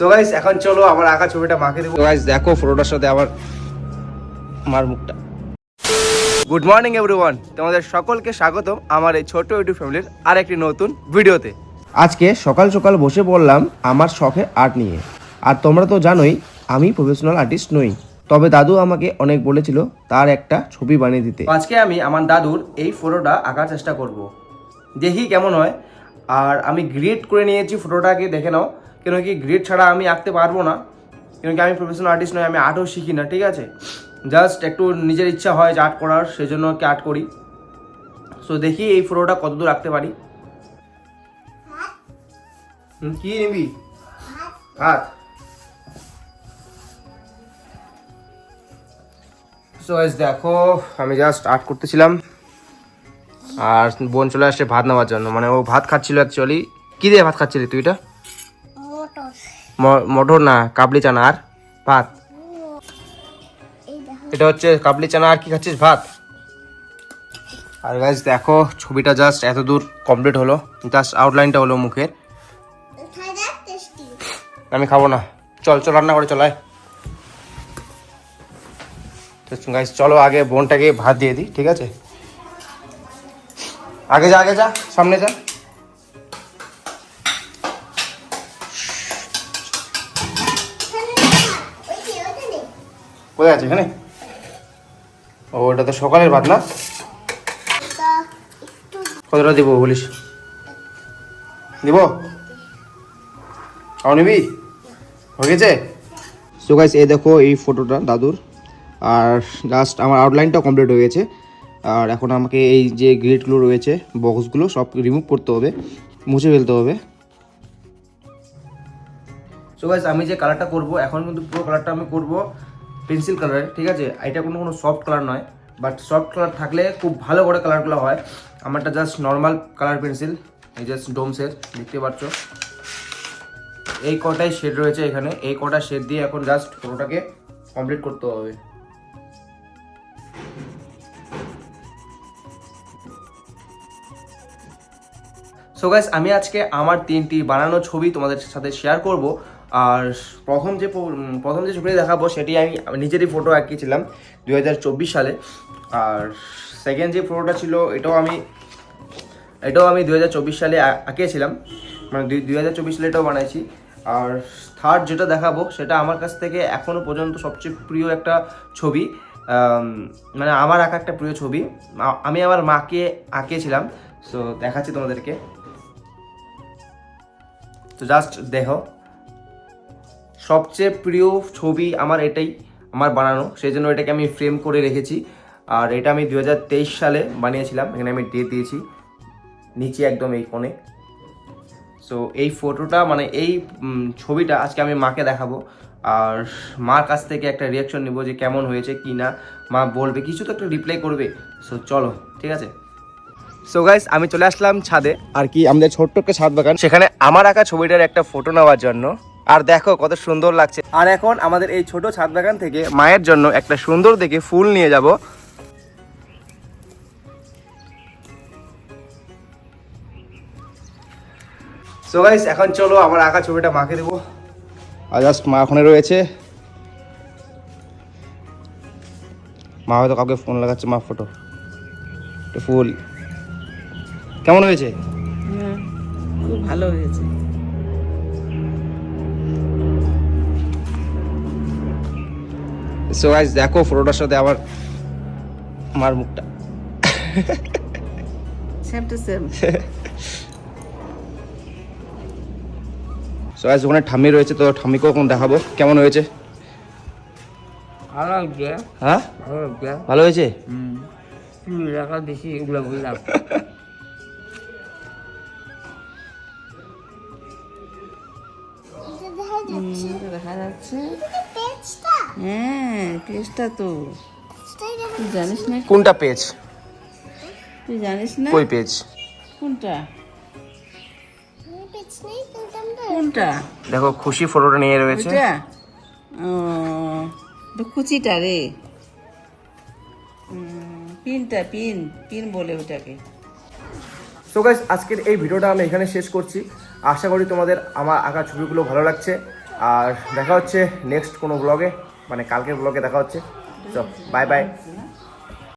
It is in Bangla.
সো গাইস এখন চলো আমার আঁকা ছবিটা মাকে দেবো। গাইস দেখো ফটোটার সাথে আমার মুখটা। গুড মর্নিং এভরিওয়ান, তোমাদের সকলকে স্বাগতম আমার এই ছোট ইউটিউব ফ্যামিলির আরেকটি নতুন ভিডিওতে। আজকে সকাল সকাল বসে পড়লাম আমার শখের আর্ট নিয়ে। আর তোমরা তো জানোই আমি প্রফেশনাল আর্টিস্ট নই, তবে দাদু আমাকে অনেক বলেছিল তার একটা ছবি বানিয়ে দিতে। আজকে আমি আমার দাদুর এই ফটোটা আঁকার চেষ্টা করব, দেখি কেমন হয়। আর আমি গ্রেড করে নিয়েছি ফটোটাকে, দেখে নাও। কেন কি গ্রেড ছাড়া আমি আঁকতে পারবো না, কেন কি আমি প্রফেশনাল আর্টিস্ট নই, আমি আর্টও শিখি না, ঠিক আছে। জাস্ট একটু নিজের ইচ্ছা হয় যে আর্ট করার, সেই জন্য কি আর্ট করি। সো দেখি এই ফটোটা কতদূর আঁকতে পারি। কি নিবি? হাত। সো দেখো আমি জাস্ট আর্ট করতেছিলাম, আর বোন চলে আসছে ভাত নেওয়ার জন্য। মানে ও ভাত খাচ্ছিল অ্যাকচুয়ালি। কি দিয়ে ভাত খাচ্ছিলি তুই? এটা মটর না, কাবলি চানা আর ভাত। এটা হচ্ছে কাবলি চানা, আর কি খাচ্ছিস? ভাত। আর গাইস দেখো ছবিটা জাস্ট এত দূর কমপ্লিট হলো, জাস্ট আউটলাইনটা হলো মুখের। আমি খাবো না, চল চল রান্না করে চলায়। গাইস চলো আগে বোনটাকে ভাত দিয়ে দিই, ঠিক আছে। আগে যা সামনে যা। কোথায় আছে? এখানে। ও ওটা তো সকালের ভাত না। কতটা দিব বলিস? দিব? আও নিবি? হয়ে গেছে। সো গাইস এই দেখো এই ফটোটা দাদুর, আর জাস্ট আমার আউটলাইনটা কমপ্লিট হয়ে গেছে। আর এখন আমাকে এই যে গ্রিডগুলো রয়েছে, বক্সগুলো সব রিমুভ করতে হবে, মুছে ফেলতে হবে। সো গাইস আমি যে কালারটা করব এখন, কিন্তু পুরো কালারটা আমি করব পেন্সিল কালারে, ঠিক আছে। এটা কোনো সফট কালার নয়, বাট সফট কালার থাকলে খুব ভালো করে কালারগুলো হয়। আমারটা জাস্ট নর্মাল কালার পেন্সিল, এই জাস্ট ডোমসের, দেখতে পাচ্ছ। এই কটাই শেড রয়েছে এখানে, এই কটা শেড দিয়ে এখন জাস্ট ফটোটাকে কমপ্লিট করতে হবে। সো গাইস আমি আজকে আমার 3টি বানানো ছবি তোমাদের সাথে শেয়ার করব। আর প্রথম যে ছবিটি দেখাবো সেটি আমি নিজেরই ফটো আঁকিয়েছিলাম 2024 সালে। আর সেকেন্ড যে ফটোটা ছিল এটাও আমি 2024 সালে আঁকিয়েছিলাম, মানে 2024 সালে এটাও বানাইছি। আর থার্ড যেটা দেখাবো সেটা আমার কাছ থেকে এখনও পর্যন্ত সবচেয়ে প্রিয় একটা ছবি, মানে আমার আঁকা একটা প্রিয় ছবি। আমি আমার মাকে আঁকিয়েছিলাম। সো দেখাচ্ছি তোমাদেরকে, তো জাস্ট দেখো। সবচেয়ে প্রিয় ছবি আমার এটাই, আমার বানানো, সেই জন্য এটাকে আমি ফ্রেম করে রেখেছি। আর এটা আমি 2023 সালে বানিয়েছিলাম, এখানে আমি ডেট দিয়েছি নিচে একদম এই কোণে। সো এই ফটোটা মানে এই ছবিটা আজকে আমি মাকে দেখাবো, আর মার কাছ থেকে একটা রিয়াকশন নেবো যে কেমন হয়েছে কি না। মা বলবে, কিছু তো একটা রিপ্লাই করবে। সো চলো, ঠিক আছে। সো গাইস আমি চলে আসলাম ছাদে, আর কি আমাদের ছোট্ট একটা ছাদ বাগান, সেখানে আমার আঁকা ছবিটার একটা ফটো নেওয়ার জন্য। আর দেখো কত সুন্দর লাগছে। আর এখন আমাদের এই ছোট ছাদ বাগান থেকে মায়ের জন্য একটা সুন্দর দেখে ফুল নিয়ে যাব। সো গাইস এখন চলো আমার আঁকা ছবিটা মাকে দেবো। আর জাস্ট মা ওখানে রয়েছে, মা হয়তো কাউকে ফোন লাগাচ্ছে। মা ফটো ফুল কেমন হয়েছে? খুব ভালো হয়েছে। সো গাইস দেখো ফটোটার সাথে আমার মুখটা same to same. So guys ওখানে ঠাম্মি রয়েছে, তো ঠাম্মিকেও এখন দেখাবো কেমন হয়েছে। ভালো লাগছে। হ্যাঁ ভালো লাগছে। ভালো হয়েছে। রাখা বেশি এগুলো বুঝলাম। দেখা যাচ্ছে। হ্যাঁ পেজটা তো তুই জানিস না? কোনটা পেজ? তুই জানিস না কই পেজ? কোনটা কোনটা? দেখো খুশি ফটোটা নিয়ে রয়েছে। এটা ও কুচিটা রে, পিনটা, পিন বলে ওটাকে। সো গাইস আজকের এই ভিডিওটা আমি এখানে শেষ করছি। আশা করি তোমাদের আমার আঁকা ছবিগুলো ভালো লাগছে। আর দেখা হচ্ছে নেক্সট কোনো ব্লগে, মানে কালকের ব্লগে দেখা হচ্ছে। চল বাই বাই।